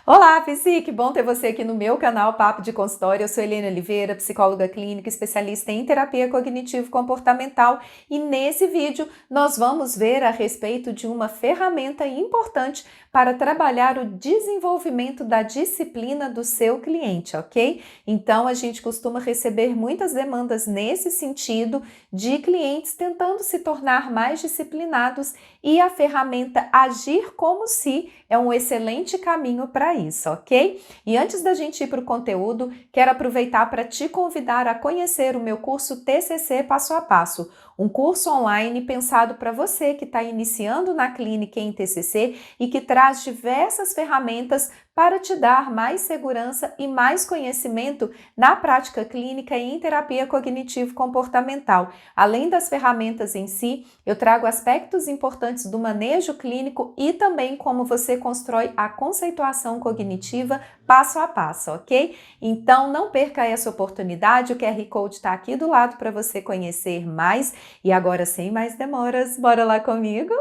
Olá, Psi, que bom ter você aqui no meu canal Papo de Consultório. Eu sou Helena Oliveira, psicóloga clínica, especialista em terapia cognitivo-comportamental, e nesse vídeo nós vamos ver a respeito de uma ferramenta importante para trabalhar o desenvolvimento da disciplina do seu cliente, ok? Então, a gente costuma receber muitas demandas nesse sentido de clientes tentando se tornar mais disciplinados, e a ferramenta Agir Como Se é um excelente caminho para isso, ok? E antes da gente ir para o conteúdo, quero aproveitar para te convidar a conhecer o meu curso TCC Passo a Passo, um curso online pensado para você que está iniciando na clínica em TCC e que traz diversas ferramentas para te dar mais segurança e mais conhecimento na prática clínica e em terapia cognitivo-comportamental. Além das ferramentas em si, eu trago aspectos importantes do manejo clínico e também como você constrói a conceituação cognitiva passo a passo, ok? Então não perca essa oportunidade, o QR Code está aqui do lado para você conhecer mais. E agora, sem mais demoras, bora lá comigo?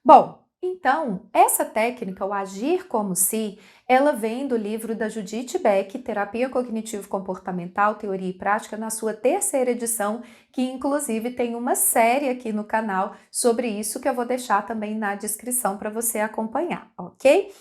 Bom, então, essa técnica, o agir como se, ela vem do livro da Judith Beck, Terapia Cognitivo-Comportamental, Teoria e Prática, na sua terceira edição, que inclusive tem uma série aqui no canal sobre isso que eu vou deixar também na descrição para você acompanhar, ok?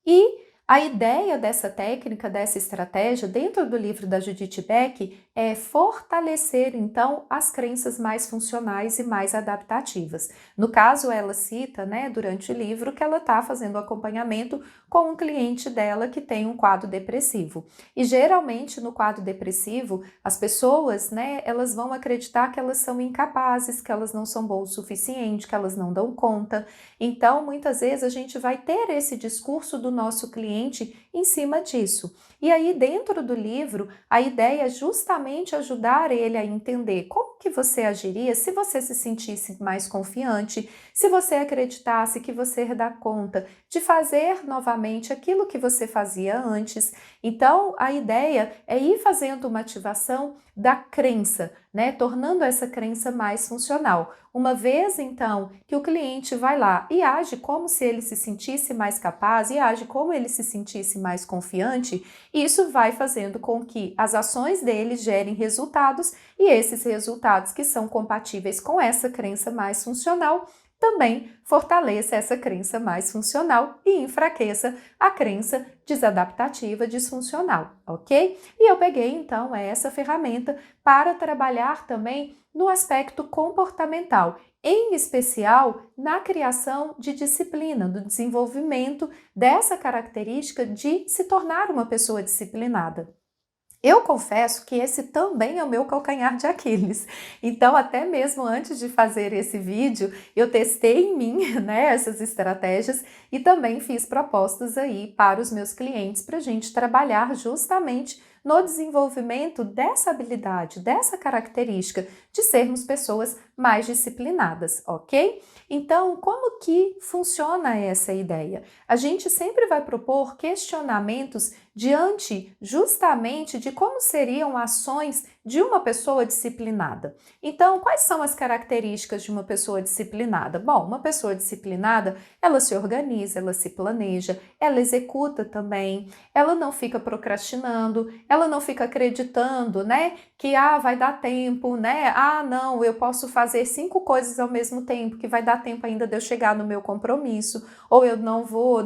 E a ideia dessa técnica, dessa estratégia, dentro do livro da Judith Beck, é fortalecer, então, as crenças mais funcionais e mais adaptativas. No caso, ela cita, durante o livro, que ela está fazendo acompanhamento com um cliente dela que tem um quadro depressivo. E, geralmente, no quadro depressivo, as pessoas, elas vão acreditar que elas são incapazes, que elas não são boas o suficiente, que elas não dão conta. Então, muitas vezes, a gente vai ter esse discurso do nosso cliente em cima disso. E aí, dentro do livro, a ideia é justamente ajudar ele a entender como que você agiria se você se sentisse mais confiante, se você acreditasse que você dá conta de fazer novamente aquilo que você fazia antes. Então, a ideia é ir fazendo uma ativação da crença, tornando essa crença mais funcional. Uma vez, então, que o cliente vai lá e age como se ele se sentisse mais capaz e age como ele se sentisse mais confiante, isso vai fazendo com que as ações dele gerem resultados, e esses resultados que são compatíveis com essa crença mais funcional também fortaleça essa crença mais funcional e enfraqueça a crença desadaptativa, disfuncional, ok? E eu peguei, então, essa ferramenta para trabalhar também no aspecto comportamental, em especial na criação de disciplina, do desenvolvimento dessa característica de se tornar uma pessoa disciplinada. Eu confesso que esse também é o meu calcanhar de Aquiles. Então, até mesmo antes de fazer esse vídeo, eu testei em mim, essas estratégias e também fiz propostas aí para os meus clientes para a gente trabalhar justamente no desenvolvimento dessa habilidade, dessa característica de sermos pessoas mais disciplinadas, ok? Então, como que funciona essa ideia? A gente sempre vai propor questionamentos diante justamente de como seriam ações de uma pessoa disciplinada. Então, quais são as características de uma pessoa disciplinada? Bom, uma pessoa disciplinada, ela se organiza, ela se planeja, ela executa também, ela não fica procrastinando, ela não fica acreditando, que vai dar tempo, não, eu posso fazer 5 coisas ao mesmo tempo, que vai dar tempo ainda de eu chegar no meu compromisso, ou eu não vou,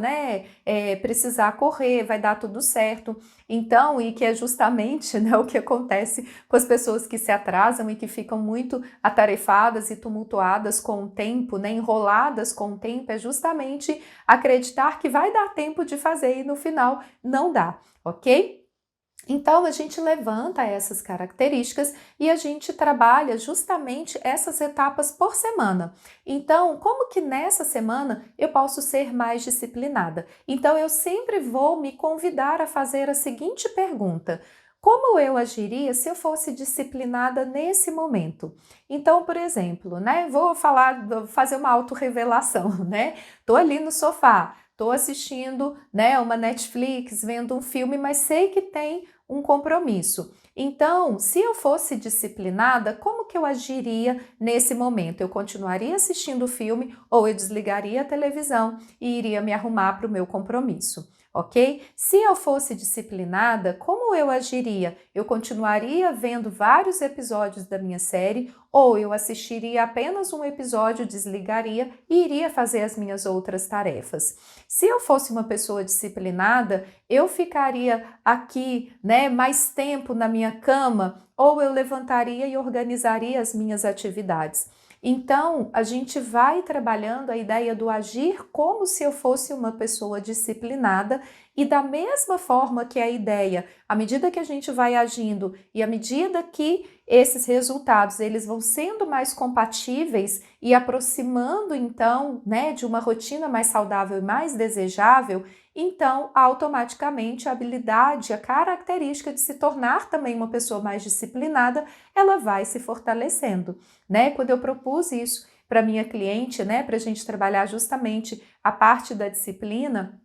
precisar correr, vai dar tudo certo. Então, e que é justamente o que acontece com as pessoas que se atrasam e que ficam muito atarefadas e tumultuadas com o tempo, enroladas com o tempo, é justamente acreditar que vai dar tempo de fazer e no final não dá, ok? Então, a gente levanta essas características e a gente trabalha justamente essas etapas por semana. Então, como que nessa semana eu posso ser mais disciplinada? Então, eu sempre vou me convidar a fazer a seguinte pergunta: como eu agiria se eu fosse disciplinada nesse momento? Então, por exemplo, vou fazer uma autorrevelação, Tô ali no sofá, tô assistindo, uma Netflix, vendo um filme, mas sei que tem um compromisso. Então, se eu fosse disciplinada, como que eu agiria nesse momento? Eu continuaria assistindo o filme ou eu desligaria a televisão e iria me arrumar para o meu compromisso? Ok? Se eu fosse disciplinada, como eu agiria? Eu continuaria vendo vários episódios da minha série ou eu assistiria apenas um episódio, desligaria e iria fazer as minhas outras tarefas. Se eu fosse uma pessoa disciplinada, eu ficaria aqui, né, mais tempo na minha cama ou eu levantaria e organizaria as minhas atividades. Então, a gente vai trabalhando a ideia do agir como se eu fosse uma pessoa disciplinada e da mesma forma que a ideia, à medida que a gente vai agindo e à medida que esses resultados eles vão sendo mais compatíveis e aproximando então, né, de uma rotina mais saudável e mais desejável, então automaticamente a habilidade, a característica de se tornar também uma pessoa mais disciplinada, ela vai se fortalecendo, né? Quando eu propus isso para minha cliente, né, para a gente trabalhar justamente a parte da disciplina,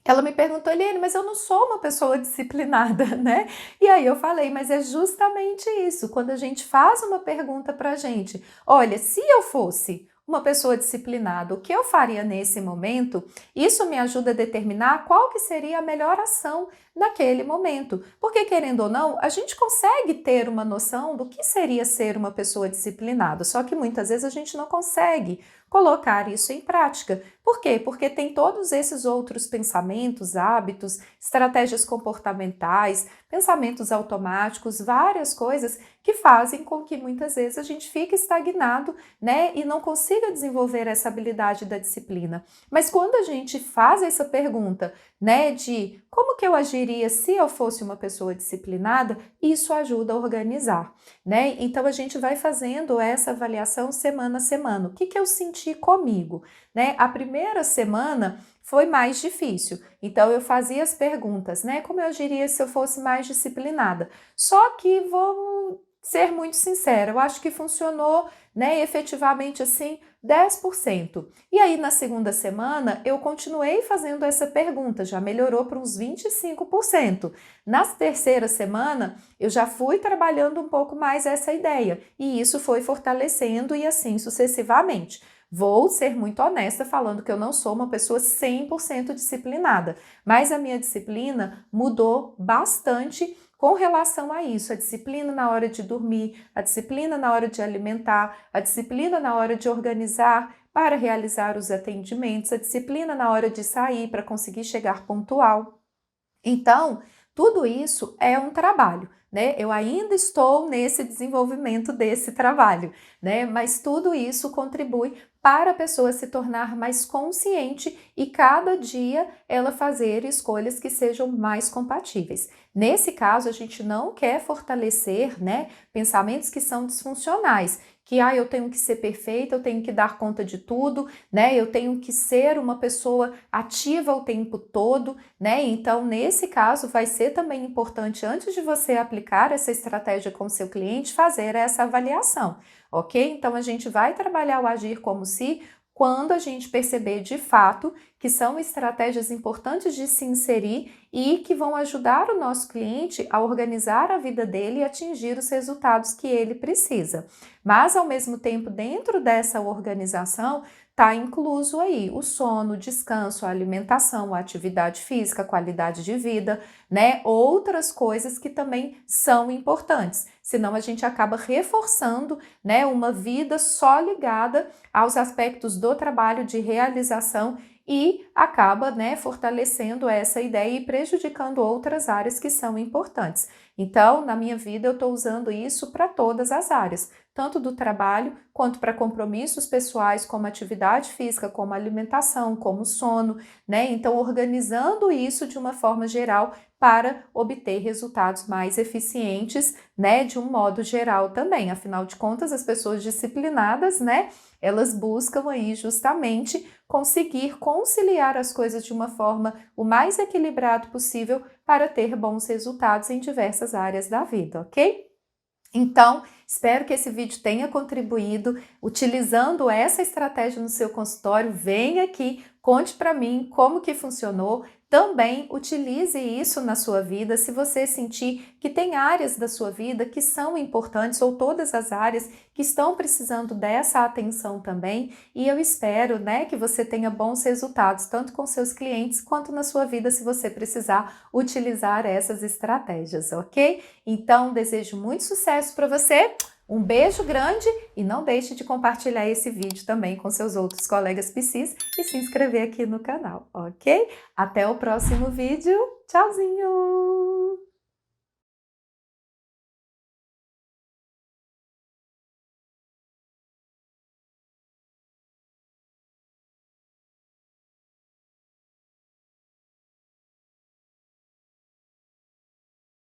ela me perguntou, Eliane, mas eu não sou uma pessoa disciplinada, né? E aí eu falei, mas é justamente isso, quando a gente faz uma pergunta para a gente, olha, se eu fosse uma pessoa disciplinada, o que eu faria nesse momento? Isso me ajuda a determinar qual que seria a melhor ação naquele momento. Porque, querendo ou não, a gente consegue ter uma noção do que seria ser uma pessoa disciplinada, só que muitas vezes a gente não consegue colocar isso em prática. Por quê? Porque tem todos esses outros pensamentos, hábitos, estratégias comportamentais, pensamentos automáticos, várias coisas que fazem com que muitas vezes a gente fique estagnado, né, e não consiga desenvolver essa habilidade da disciplina. Mas quando a gente faz essa pergunta, né, de como que eu agiria se eu fosse uma pessoa disciplinada, isso ajuda a organizar, né? Então a gente vai fazendo essa avaliação semana a semana. O que que eu senti comigo, né? A primeira semana foi mais difícil. Então eu fazia as perguntas, né? Como eu agiria se eu fosse mais disciplinada? Só que vou ser muito sincera, eu acho que funcionou, né, efetivamente assim, 10%. E aí na segunda semana eu continuei fazendo essa pergunta, já melhorou para uns 25%. Na terceira semana eu já fui trabalhando um pouco mais essa ideia e isso foi fortalecendo e assim sucessivamente. Vou ser muito honesta falando que eu não sou uma pessoa 100% disciplinada, mas a minha disciplina mudou bastante com relação a isso, a disciplina na hora de dormir, a disciplina na hora de alimentar, a disciplina na hora de organizar para realizar os atendimentos, a disciplina na hora de sair para conseguir chegar pontual. Então, tudo isso é um trabalho, né? Eu ainda estou nesse desenvolvimento desse trabalho, né? Mas tudo isso contribui para a pessoa se tornar mais consciente e cada dia ela fazer escolhas que sejam mais compatíveis. Nesse caso, a gente não quer fortalecer, né, pensamentos que são disfuncionais, que eu tenho que ser perfeita, eu tenho que dar conta de tudo, né? Eu tenho que ser uma pessoa ativa o tempo todo, né? Então, nesse caso, vai ser também importante, antes de você aplicar essa estratégia com o seu cliente, fazer essa avaliação, ok? Então, a gente vai trabalhar o agir como se, quando a gente perceber de fato que são estratégias importantes de se inserir e que vão ajudar o nosso cliente a organizar a vida dele e atingir os resultados que ele precisa. Mas, ao mesmo tempo, dentro dessa organização, está incluso aí o sono, o descanso, a alimentação, a atividade física, a qualidade de vida, né? Outras coisas que também são importantes. Senão a gente acaba reforçando, né, uma vida só ligada aos aspectos do trabalho de realização e acaba, né, fortalecendo essa ideia e prejudicando outras áreas que são importantes. Então, na minha vida, eu estou usando isso para todas as áreas, tanto do trabalho quanto para compromissos pessoais, como atividade física, como alimentação, como sono, né? Então, organizando isso de uma forma geral para obter resultados mais eficientes, né, de um modo geral também. Afinal de contas, as pessoas disciplinadas, né, elas buscam aí justamente conseguir conciliar as coisas de uma forma o mais equilibrado possível para ter bons resultados em diversas áreas da vida, ok? Então, Espero que esse vídeo tenha contribuído. Utilizando essa estratégia no seu consultório, venha aqui, conte para mim como que funcionou. Também utilize isso na sua vida, se você sentir que tem áreas da sua vida que são importantes ou todas as áreas que estão precisando dessa atenção também. E eu espero, né, que você tenha bons resultados, tanto com seus clientes quanto na sua vida, se você precisar utilizar essas estratégias, ok? Então, desejo muito sucesso para você. Um beijo grande e não deixe de compartilhar esse vídeo também com seus outros colegas PCs e se inscrever aqui no canal, ok? Até o próximo vídeo. Tchauzinho!